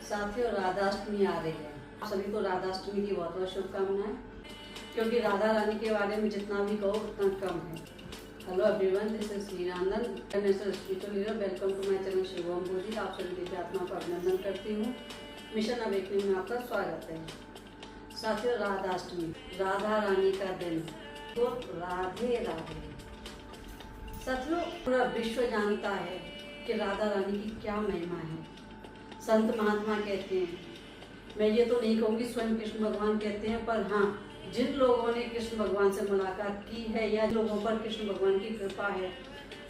साथियों, राधाष्टमी आ रही है। आप सभी को राधाष्टमी की बहुत बहुत शुभकामनाएं। क्योंकि राधा रानी के बारे में जितना भी कहो उतना कम है। Hello everyone, this is Hiranand, international spiritual leader. Welcome to my channel Shivam Bodhi. आप सभी दिव्य आत्मा को अभिनंदन करती हूँ। मिशन अवेकनिंग में आपका स्वागत है। साथियों, राधाष्टमी, राधा रानी का दिन, तो राधे राधे। साथियों, पूरा विश्व जानता है कि राधा रानी की क्या महिमा है। संत महात्मा कहते हैं, मैं ये तो नहीं कहूँगी स्वयं कृष्ण भगवान कहते हैं, पर हाँ, जिन लोगों ने कृष्ण भगवान से मुलाकात की है या लोगों पर कृष्ण भगवान की कृपा है,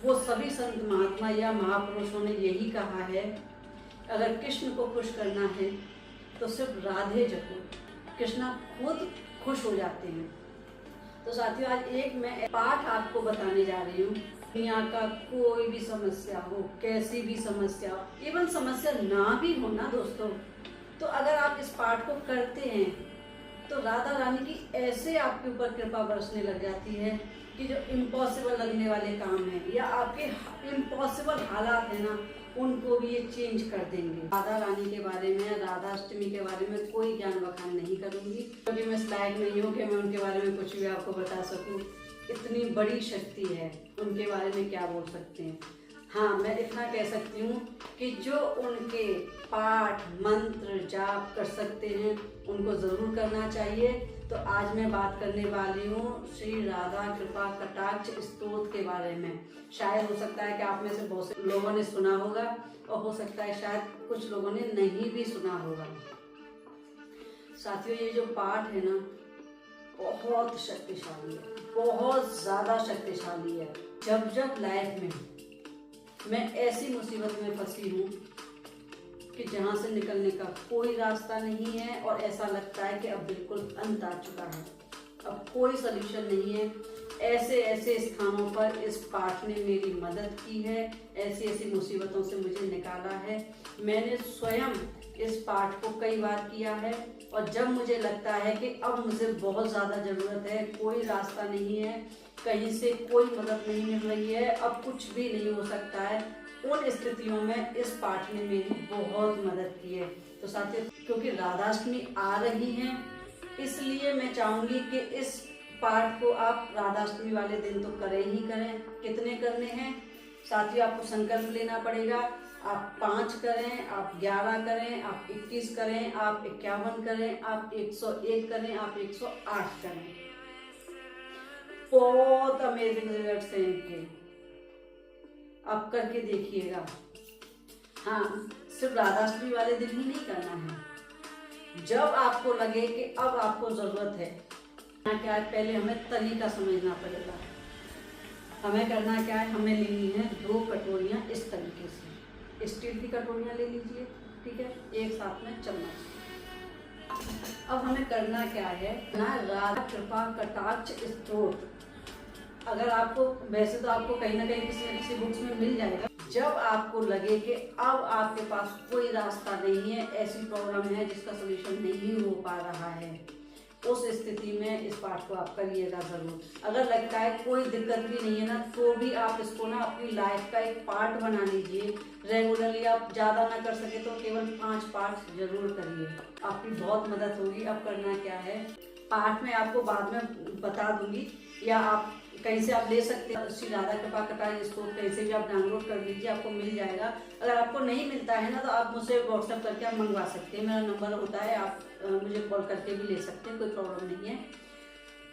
वो सभी संत महात्मा या महापुरुषों ने यही कहा है, अगर कृष्ण को खुश करना है तो सिर्फ राधे जपो, कृष्णा खुद खुश हो जाते हैं। तो साथियों, आज एक मैं पाठ आपको बताने जा रही हूँ। दुनिया का कोई भी समस्या हो, कैसी भी समस्या हो, इवन समस्या ना भी हो ना दोस्तों, तो अगर आप इस पाठ को करते हैं तो राधा रानी की ऐसे आपके ऊपर कृपा बरसने लग जाती है कि जो इम्पॉसिबल लगने वाले काम है या आपके इम्पॉसिबल हालात है ना, उनको भी ये चेंज कर देंगे। राधा रानी के बारे में, राधाष्टमी के बारे में कोई ज्ञान बखान नहीं करूंगी, क्योंकि मैं इस लायक नहीं हूँ कि मैं उनके बारे में कुछ भी आपको बता सकूं। इतनी बड़ी शक्ति है, उनके बारे में क्या बोल सकते हैं। हाँ, मैं इतना कह सकती हूँ कि जो उनके पाठ मंत्र जाप कर सकते हैं उनको ज़रूर करना चाहिए। तो आज मैं बात करने वाली हूँ श्री राधा कृपा कटाक्ष स्तोत्र के बारे में। शायद हो सकता है कि आप में से बहुत से लोगों ने सुना होगा और हो सकता है शायद कुछ लोगों ने नहीं भी सुना होगा। साथियों, ये जो पाठ है ना, बहुत शक्तिशाली है, बहुत ज़्यादा शक्तिशाली है। जब जब लाइफ में मैं ऐसी मुसीबत में फंसी हूँ कि जहाँ से निकलने का कोई रास्ता नहीं है और ऐसा लगता है कि अब बिल्कुल अंत आ चुका है, अब कोई सल्यूशन नहीं है, ऐसे ऐसे स्थानों पर इस पाठ ने मेरी मदद की है, ऐसी ऐसी मुसीबतों से मुझे निकाला है। मैंने स्वयं इस पाठ को कई बार किया है और जब मुझे लगता है कि अब मुझे बहुत ज़्यादा ज़रूरत है, कोई रास्ता नहीं है, कहीं से कोई मदद नहीं मिल रही है, अब कुछ भी नहीं हो सकता है, उन स्थितियों में इस पाठ ने मेरी बहुत मदद की है। तो साथियों, क्योंकि राधाष्टमी आ रही है, इसलिए मैं चाहूँगी कि इस पाठ को आप राधाष्टमी वाले दिन तो करें ही करें। कितने करने हैं साथियों, आपको संकल्प लेना पड़ेगा। आप 5 करें, आप 11 करें, आप 21 करें, आप 51 करें, आप 101 करें, आप 108 करें। बहुत अमेजिंग रिजल्ट्स हैं इनके, आप करके देखिएगा। हाँ, सिर्फ राधाष्टमी वाले दिन ही नहीं करना है। जब आपको लगे कि अब आपको जरूरत है, क्या है, पहले हमें तरीका समझना पड़ेगा। हमें करना क्या है, हमें लेनी है 2 कटोरियाँ इस तरीके से, स्टील की कटोरियाँ ले लीजिए, ठीक है, एक साथ में चम्मच। अब हमें करना क्या है ना, राधा कृपा कटाक्ष स्तोत्र। अगर आपको, वैसे तो आपको कहीं ना कहीं किसी न किसी बुक्स में मिल जाएगा। जब आपको लगे कि अब आपके पास कोई रास्ता नहीं है, ऐसी प्रॉब्लम है जिसका सोल्यूशन नहीं हो पा रहा है, उस स्थिति में इस पाठ को आप करिएगा जरूर। अगर लगता है कोई दिक्कत भी नहीं है ना, तो भी आप इसको ना अपनी लाइफ का एक पार्ट बना लीजिए। रेगुलरली आप ज़्यादा ना कर सके तो केवल 5 पाठ जरूर करिए, आपकी बहुत मदद होगी। अब करना क्या है, पाठ में आपको बाद में बता दूंगी, या आप कहीं से आप ले सकते हैं। श्री राधा कृपा कटाक्ष स्तोत्र कहीं से भी आप डाउनलोड कर लीजिए, आपको मिल जाएगा। अगर आपको नहीं मिलता है ना, तो आप मुझसे व्हाट्सएप करके आप मंगवा सकते हैं, मेरा नंबर होता है, आप मुझे कॉल करके भी ले सकते हैं, कोई प्रॉब्लम नहीं है।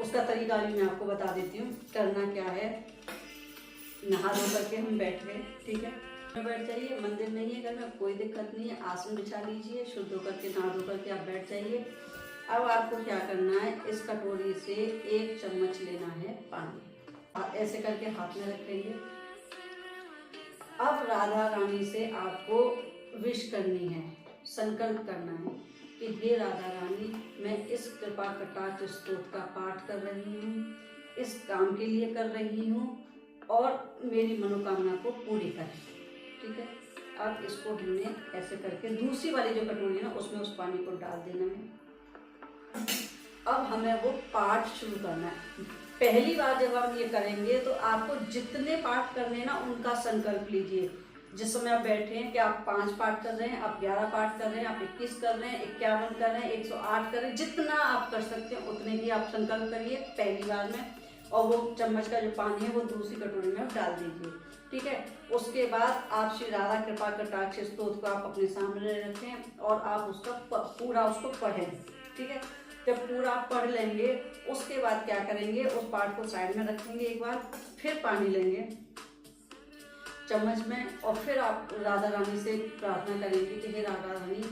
उसका तरीका भी मैं आपको बता देती हूँ। करना क्या है, नहा धो करके हम बैठ गए, ठीक है, बैठ जाइए। मंदिर नहीं है घर में, कोई दिक्कत नहीं है, आसन बिछा लीजिए, शुद्ध होकर के नहा धो करके आप बैठ जाइए। अब आपको क्या करना है, इस कटोरी से 1 चम्मच लेना है पानी, ऐसे करके हाथ में रखेंगे। अब राधा रानी से आपको विश करनी है, संकल्प करना है कि हे राधा रानी, मैं इस कृपा कटाक्ष स्तोत्र का पाठ कर रही हूँ, इस काम के लिए कर रही हूँ और मेरी मनोकामना को पूरी करें, ठीक है। अब इसको हमने ऐसे करके दूसरी वाली जो कटोरी है ना, उसमें उस पानी को डाल देना है। अब हमें वो पाठ शुरू करना है। पहली बार जब हम ये करेंगे तो आपको जितने पाठ करने ना, उनका संकल्प लीजिए। जिस समय आप बैठे हैं कि आप 5 पाठ कर रहे हैं, आप 11 पाठ कर रहे हैं, आप 21 कर रहे हैं, 51 कर रहे हैं, 108 कर रहे हैं, जितना आप कर सकते हैं उतने की आप संकल्प करिए पहली बार में। और वो चम्मच का जो पानी है वो दूसरी कटोरी में डाल दीजिए, ठीक है। उसके बाद आप श्री राधा कृपा कटाक्ष स्तोत्र को आप अपने सामने रखें और आप उसका पूरा उसको पढ़ें, ठीक है। जब पूरा आप पढ़ लेंगे उसके बाद क्या करेंगे, उस पाठ को साइड में रखेंगे एक बार, फिर पानी लेंगे चम्मच में और फिर आप राधा रानी से प्रार्थना करेंगे कि हे राधा रानी,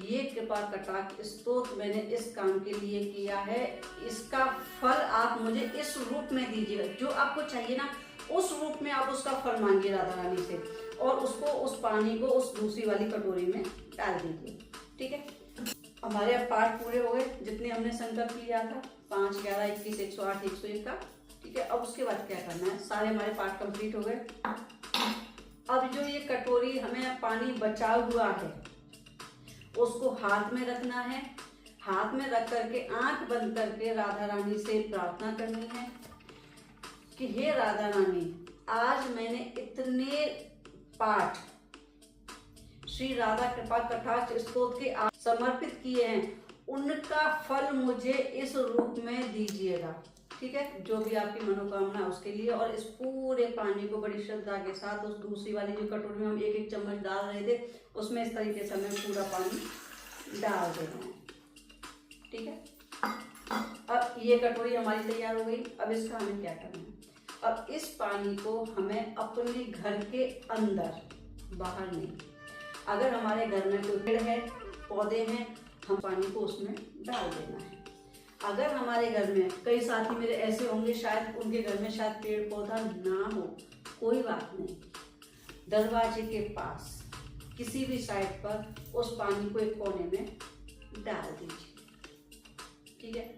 ये कृपा कटाक्ष स्तोत्र मैंने इस काम के लिए किया है, इसका फल आप मुझे इस रूप में दीजिएगा, जो आपको चाहिए ना उस रूप में आप उसका फल मांगिए राधा रानी से, और उसको उस पानी को उस दूसरी वाली कटोरी में डाल दीजिए, ठीक है। हमारे अब पाठ पूरे हो गए, जितने हमने संकल्प लिया था 5, 11, 21, 108, 101 का, ठीक है। अब उसके बाद क्या करना है, सारे हमारे पाठ कंप्लीट हो गए। अब जो ये कटोरी हमें पानी बचा हुआ है उसको हाथ में रखना है, हाथ में रख करके आंख बंद करके राधा रानी से प्रार्थना करनी है कि हे राधा रानी, आज मैंने इतने पाठ श्री राधा कृपा कटाक्ष स्तोत्र के आप समर्पित किए हैं, उनका फल मुझे इस रूप में दीजिएगा, ठीक है। जो भी आपकी मनोकामना उसके लिए। और इस पूरे पानी को बड़ी श्रद्धा के साथ उस दूसरी वाली जो कटोरी में हम 1-1 चम्मच डाल रहे थे उसमें इस तरीके से हमें पूरा पानी डाल देना है, ठीक है। अब ये कटोरी हमारी तैयार हो गई। अब इसका हमें क्या करना है, अब इस पानी को हमें अपने घर के अंदर, बाहर नहीं, अगर हमारे घर में कोई पेड़ है, पौधे हैं, हम पानी को उसमें डाल देना है। अगर हमारे घर में कई साथी मेरे ऐसे होंगे शायद उनके घर में शायद पेड़ पौधा ना हो, कोई बात नहीं, दरवाजे के पास किसी भी साइड पर उस पानी को एक कोने में डाल दीजिए, ठीक है।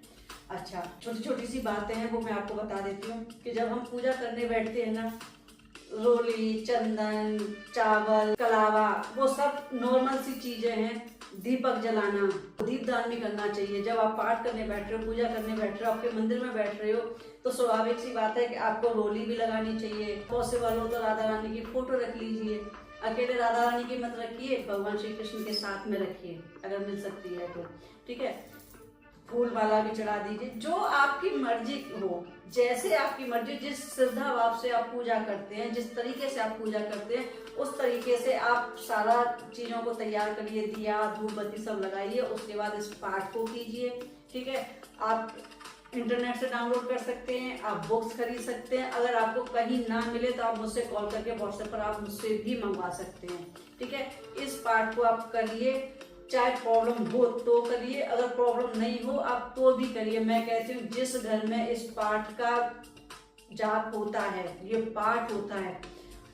अच्छा, छोटी छोटी सी बातें हैं वो मैं आपको बता देती हूँ कि जब हम पूजा करने बैठते हैं ना, रोली, चंदन, चावल, कलावा, वो सब नॉर्मल सी चीजें हैं। दीपक जलाना, दीपदान भी करना चाहिए। जब आप पाठ करने बैठ रहे हो, पूजा करने बैठ रहे हो, आपके मंदिर में बैठ रहे हो, तो स्वाभाविक सी बात है कि आपको रोली भी लगानी चाहिए। पॉसिबल हो तो राधा रानी की फोटो रख लीजिए। अकेले राधा रानी की मत रखिए, भगवान श्री कृष्ण के साथ में रखिए अगर मिल सकती है तो, ठीक है। फूल वाला भी चढ़ा दीजिए, जो आपकी मर्जी हो, जैसे आपकी मर्जी, जिस श्रद्धा भाव से आप पूजा करते हैं, जिस तरीके से आप पूजा करते हैं, उस तरीके से आप सारा चीजों को तैयार करिए, दिया धूप बत्ती सब लगाइए। उसके बाद इस पाठ को कीजिए, ठीक है। आप इंटरनेट से डाउनलोड कर सकते हैं, आप बुक्स खरीद सकते हैं। अगर आपको कहीं ना मिले तो आप मुझसे कॉल करके व्हाट्सएप पर आप मुझसे भी मंगवा सकते हैं, ठीक है। इस पाठ को आप करिए, चाहे प्रॉब्लम हो तो करिए, अगर प्रॉब्लम नहीं हो आप तो भी करिए। मैं कहती हूँ जिस घर में इस पाठ का जाप होता है, ये पाठ होता है,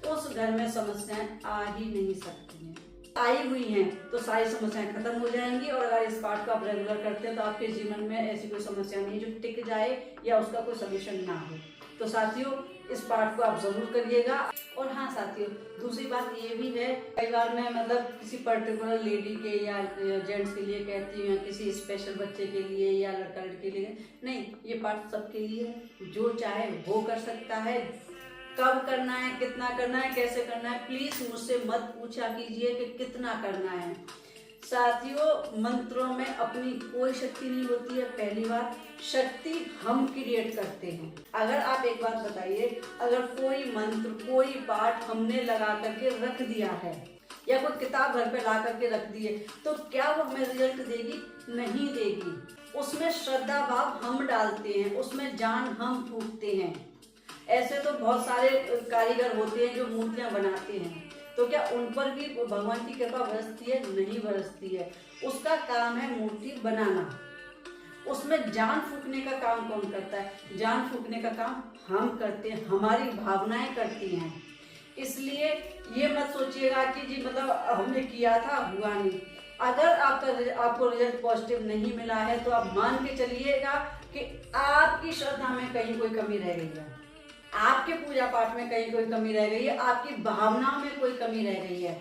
उस घर में समस्याएं आ ही नहीं सकती हैं। आई हुई हैं तो सारी समस्याएं खत्म हो जाएंगी। और अगर इस पाठ को आप रेगुलर करते हैं तो आपके जीवन में ऐसी कोई समस्या नहीं जो टिक जाए या उसका कोई सोल्यूशन ना हो। तो साथियों, इस पाठ को आप जरूर करिएगा। और हाँ साथियों, दूसरी बात ये भी है, कई बार मैं मतलब किसी पर्टिकुलर लेडी के या जेंट्स के लिए कहती हूँ, या किसी स्पेशल बच्चे के लिए या लड़का लड़की के लिए नहीं, ये पाठ सबके लिए है। जो चाहे वो कर सकता है। कब करना है, कितना करना है, कैसे करना है, प्लीज मुझसे मत पूछा कीजिए कि कितना करना है। साथियों, मंत्रों में अपनी कोई शक्ति नहीं होती है। पहली बात, शक्ति हम क्रिएट करते हैं। अगर आप एक बात बताइए, अगर कोई मंत्र, कोई पाठ हमने लगा करके रख दिया है या कोई किताब घर पे ला करके रख दिए, तो क्या वो हमें रिजल्ट देगी? नहीं देगी। उसमें श्रद्धा भाव हम डालते हैं, उसमें जान हम फूंकते हैं। ऐसे तो बहुत सारे कारीगर होते हैं जो मूर्तियां बनाते हैं, तो क्या उन पर भी भगवान की कृपा बरसती है? नहीं बरसती है। उसका काम है मूर्ति बनाना, उसमें जान फूकने का काम कौन करता है? जान फूकने का काम हम करते हैं, हमारी भावनाएं करती हैं। इसलिए ये मत सोचिएगा कि जी मतलब हमने किया था, हुआ नहीं। अगर आपको रिजल्ट पॉजिटिव नहीं मिला है तो आप मान के चलिएगा कि आपकी श्रद्धा में कहीं कोई कमी रह गई है, आपके पूजा पाठ में कहीं कोई कमी रह गई है, आपकी भावनाओं में कोई कमी रह गई है।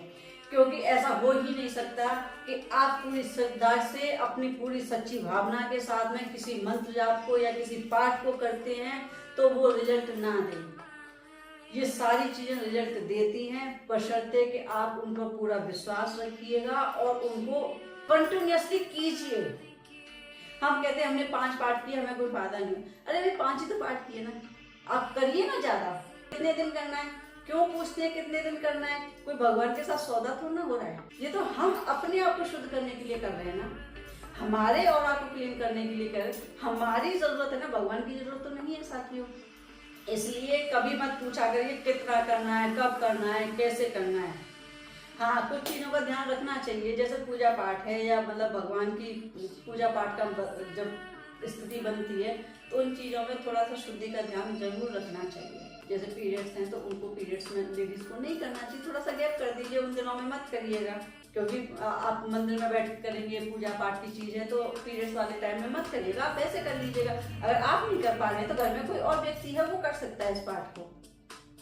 क्योंकि ऐसा हो ही नहीं सकता कि आप पूरी श्रद्धा से, अपनी पूरी सच्ची भावना के साथ में किसी मंत्र जाप को या किसी पाठ को करते हैं तो वो रिजल्ट ना दे। ये सारी चीजें रिजल्ट देती हैं, बशर्ते कि आप उन पर पूरा विश्वास रखिएगा और उनको कंटिन्यूअसली कीजिए। हम कहते हैं हमने 5 पाठ किए, हमें कोई फायदा नहीं। अरे भाई 5 ही तो पाठ किए ना, आप करिए ना ज्यादा। कितने दिन करना है, क्यों पूछते हैं कितने दिन करना है? कोई भगवान के साथ सौदा थोड़ा ना हो रहा है। ये तो हम अपने आप को शुद्ध करने के लिए कर रहे हैं ना, हमारे और आपको क्लीन करने के लिए कर रहे हैं। हमारी जरूरत है ना, भगवान की जरूरत तो नहीं है साथियों। इसलिए कभी मत पूछा करिए कितना करना है, कब करना है, कैसे करना है। हाँ, कुछ चीज़ों का ध्यान रखना चाहिए, जैसे पूजा पाठ है या मतलब भगवान की पूजा पाठ का जब स्थिति बनती है तो उन चीज़ों में थोड़ा सा शुद्धि का ध्यान जरूर रखना चाहिए। जैसे पीरियड्स हैं तो उनको पीरियड्स में लेडीज को नहीं करना चाहिए, थोड़ा सा गैप कर दीजिए, उन दिनों में मत करिएगा। क्योंकि आप मंदिर में बैठ करेंगे, पूजा पाठ की चीज़ है तो पीरियड्स वाले टाइम में मत करिएगा, आप ऐसे कर लीजिएगा। अगर आप नहीं कर पा रहे हैं तो घर में कोई और व्यक्ति है वो कर सकता है इस पाठ को,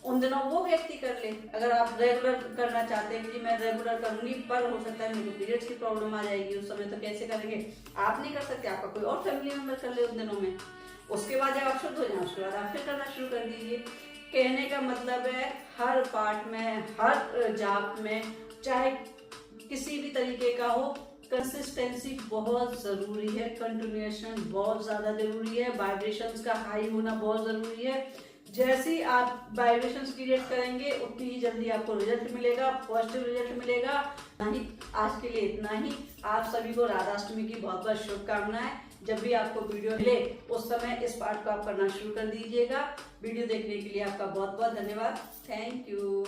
उन दिनों वो व्यक्ति कर ले। अगर आप रेगुलर करना चाहते हैं कि मैं रेगुलर करूंगी पर हो सकता है मेरे को पीरियड्स की प्रॉब्लम आ जाएगी उस समय, तो कैसे करेंगे? आप नहीं कर सकते, आपका कोई और फैमिली मेंबर कर ले उन दिनों में। उसके बाद जब आप शुद्ध हो जाए उसके बाद आप फिर करना शुरू कर दीजिए। कहने का मतलब है हर पाठ में, हर जाप में, चाहे किसी भी तरीके का हो, कंसिस्टेंसी बहुत जरूरी है, कंटिन्यूएशन बहुत ज्यादा जरूरी है, वाइब्रेशंस का हाई होना बहुत जरूरी है। जैसे ही आप वाइब्रेशंस क्रिएट करेंगे उतनी ही जल्दी आपको रिजल्ट मिलेगा, पॉजिटिव रिजल्ट मिलेगा। नहीं, आज के लिए इतना ही। आप सभी को राधाष्टमी की बहुत बहुत शुभकामनाएं। जब भी आपको वीडियो मिले उस समय इस पार्ट को आप करना शुरू कर दीजिएगा। वीडियो देखने के लिए आपका बहुत बहुत धन्यवाद। Thank you.